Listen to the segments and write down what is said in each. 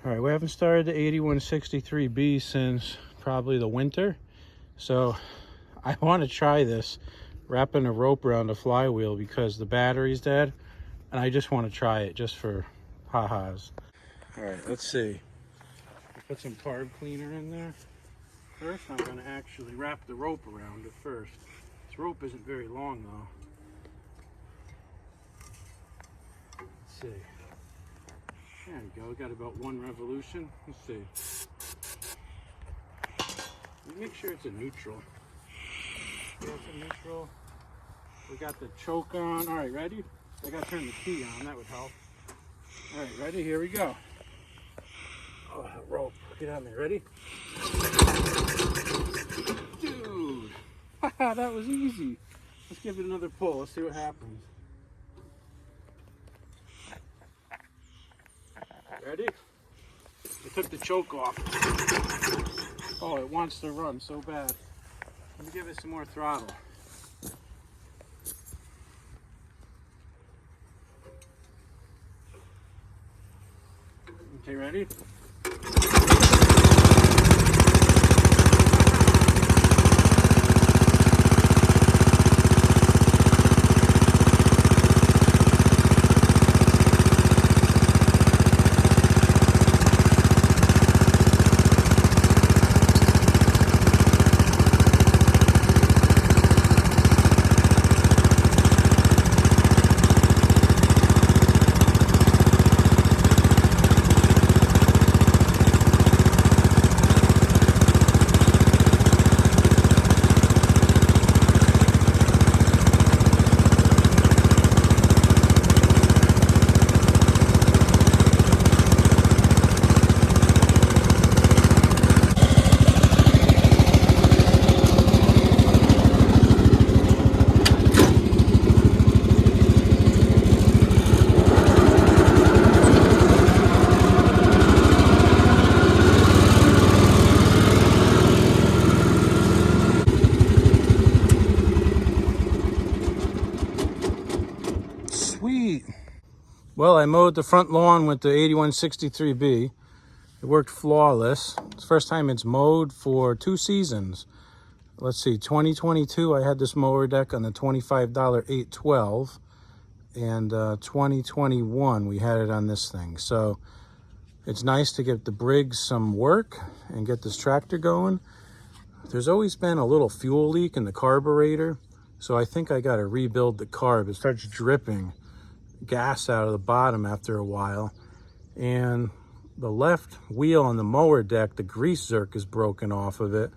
All right, we haven't started the 8163b since probably the winter. So I want to try this, wrapping a rope around the flywheel because the battery's dead. And I just want to try it just for ha-has. All right, let's see. Put some carb cleaner in there. First, I'm going to actually wrap the rope around it first. This rope isn't very long though. Let's see. There we go, got about one revolution. Let's see. Let me make sure it's a neutral. Yeah, it's a neutral. We got the choke on. All right, ready? I got to turn the key on, that would help. All right, ready? Here we go. Oh, that rope. Get on there, ready? Dude, that was easy. Let's give it another pull. Let's see what happens. Ready? I took the choke off. Oh, it wants to run so bad. Let me give it some more throttle. Okay, ready? Sweet. Well, I mowed the front lawn with the 8163b. It worked flawless. It's the first time it's mowed for 2 seasons. Let's see, 2022 I had this mower deck on the $25 812, and 2021 we had it on this thing. So it's nice to get the Briggs some work and get this tractor going. There's always been a little fuel leak in the carburetor, so I think I got to rebuild the carb. It starts dripping gas out of the bottom after a while, and the left wheel on the mower deck, the grease zerk is broken off of it.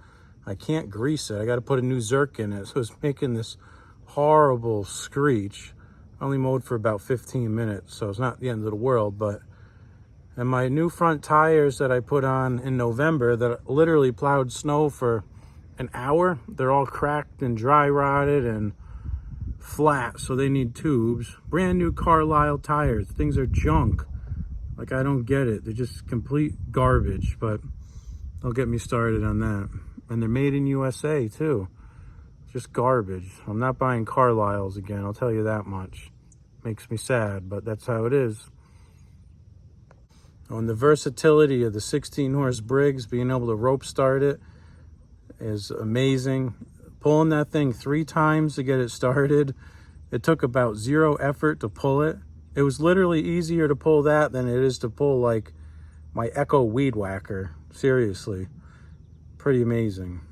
I can't grease it. I got to put a new zerk in it, so it's making this horrible screech. I only mowed for about 15 minutes, so it's not the end of the world. But and my new front tires that I put on in November that literally plowed snow for an hour, they're all cracked and dry rotted and flat, so they need tubes. Brand new Carlisle tires. Things are junk. Like, I don't get it. They're just complete garbage, but they'll get me started on that. And they're made in USA too. Just garbage. I'm not buying Carlisles again, I'll tell you that much. Makes me sad, but that's how it is. And the versatility of the 16 horse Briggs, being able to rope start it is amazing. Pulling that thing 3 times to get it started. It took about 0 effort to pull it. It was literally easier to pull that than it is to pull like my Echo Weed Whacker. Seriously, pretty amazing.